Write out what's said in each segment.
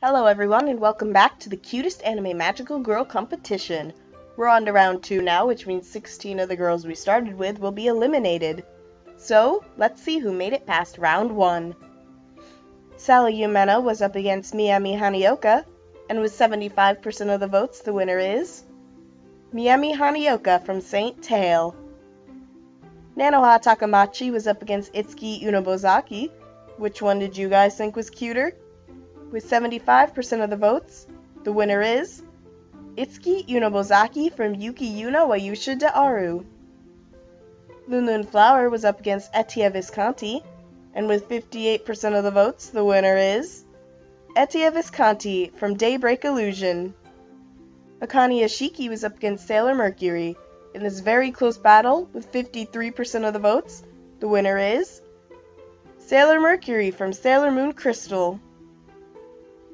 Hello everyone and welcome back to the Cutest Magical Girl competition. We're on to round 2 now, which means 16 of the girls we started with will be eliminated. So, let's see who made it past round 1. Sally Yumena was up against Miami Hanioka, and with 75% of the votes, the winner is Miami Hanioka from St. Tail. Nanoha Takamachi was up against Itsuki Unobozaki. Which one did you guys think was cuter? With 75% of the votes, the winner is Itsuki Unobozaki from Yuki Yuna Wayusha de Aru. Lunlun Flower was up against Etia Visconti, and with 58% of the votes, the winner is Etia Visconti from Daybreak Illusion. Akane Ashiki was up against Sailor Mercury. In this very close battle, with 53% of the votes, the winner is Sailor Mercury from Sailor Moon Crystal.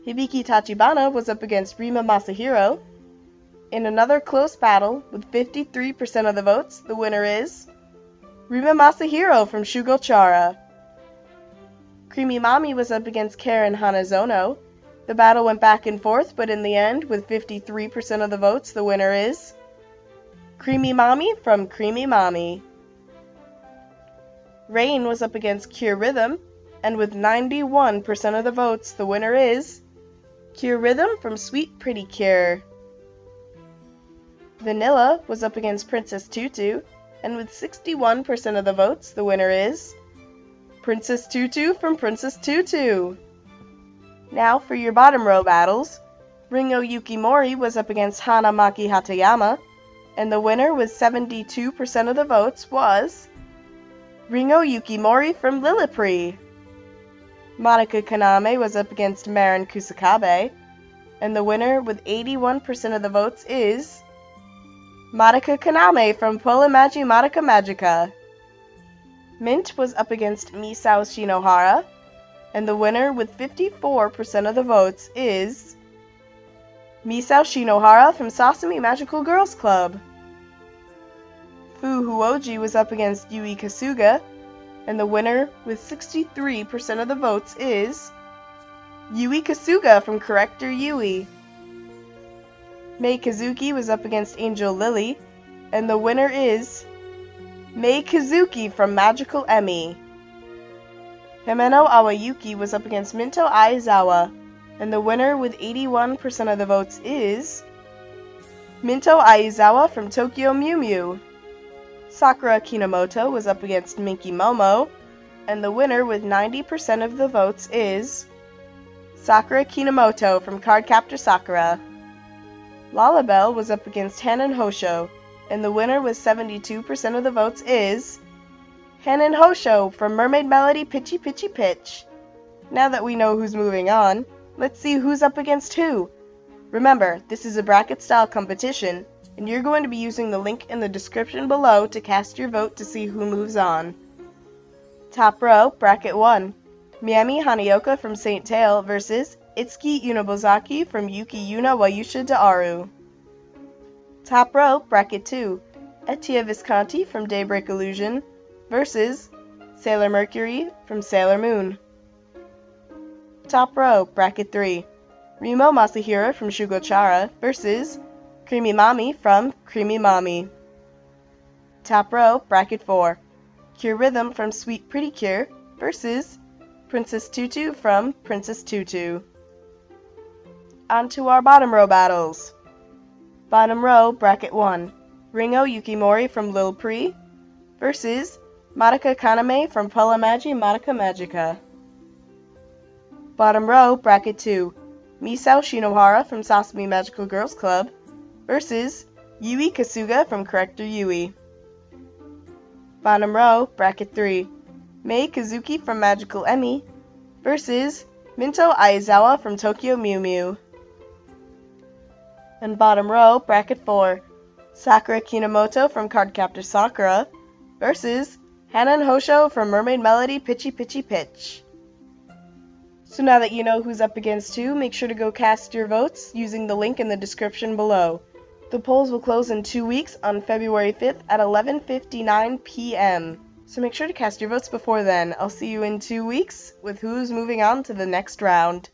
Hibiki Tachibana was up against Rima Masahiro. In another close battle, with 53% of the votes, the winner is Rima Masahiro from Shugochara. Creamy Mami was up against Karen Hanazono. The battle went back and forth, but in the end, with 53% of the votes, the winner is Creamy Mami from Creamy Mami. Rain was up against Cure Rhythm, and with 91% of the votes, the winner is Cure Rhythm from Sweet Pretty Cure. Vanilla was up against Princess Tutu, and with 61% of the votes, the winner is Princess Tutu from Princess Tutu. Now for your bottom row battles. Ringo Yukimori was up against Hana Maki Hatayama, and the winner with 72% of the votes was Ringo Yukimori from Lillipri. Monica Kaname was up against Marin Kusakabe, and the winner with 81% of the votes is Monica Kaname from Polamaji Monica Magica. Mint was up against Misao Shinohara, and the winner with 54% of the votes is Misao Shinohara from Sasami Magical Girls Club. Fu Huoji was up against Yui Kasuga, and the winner with 63% of the votes is Yui Kasuga from Corrector Yui. Mei Kazuki was up against Angel Lily, and the winner is Mei Kazuki from Magical Emmy. Himeno Awayuki was up against Minto Aizawa, and the winner with 81% of the votes is Minto Aizawa from Tokyo Mew Mew. Sakura Kinomoto was up against Minky Momo, and the winner with 90% of the votes is Sakura Kinomoto from Cardcaptor Sakura. Lalabelle was up against Hanan Hosho, and the winner with 72% of the votes is Hanan Hosho from Mermaid Melody Pitchy Pitchy Pitch. Now that we know who's moving on, let's see who's up against who. Remember, this is a bracket-style competition, and you're going to be using the link in the description below to cast your vote to see who moves on. Top row, bracket 1. Miami Hanioka from St. Tail versus Itsuki Unobozaki from Yuki Yuna Wayusha de Aru. Top row, bracket 2. Etia Visconti from Daybreak Illusion versus Sailor Mercury from Sailor Moon. Top row, bracket 3. Rimo Masahiro from Shugochara versus Creamy Mami from Creamy Mami. Top row, bracket 4. Cure Rhythm from Sweet Pretty Cure versus Princess Tutu from Princess Tutu. On to our bottom row battles. Bottom row, bracket 1. Ringo Yukimori from Lil Pri versus Monica Kaname from Polamaji Monica Magica. Bottom row, bracket 2. Misao Shinohara from Sasami Magical Girls Club versus Yui Kasuga from Corrector Yui. Bottom row, bracket 3. Mei Kazuki from Magical Emmy versus Minto Aizawa from Tokyo Mew Mew. And bottom row, bracket 4. Sakura Kinomoto from Cardcaptor Sakura versus Hanan Hosho from Mermaid Melody Pitchy Pitchy Pitch. So now that you know who's up against who, make sure to go cast your votes using the link in the description below. The polls will close in 2 weeks on February 5th at 11:59 p.m. So make sure to cast your votes before then. I'll see you in 2 weeks with who's moving on to the next round.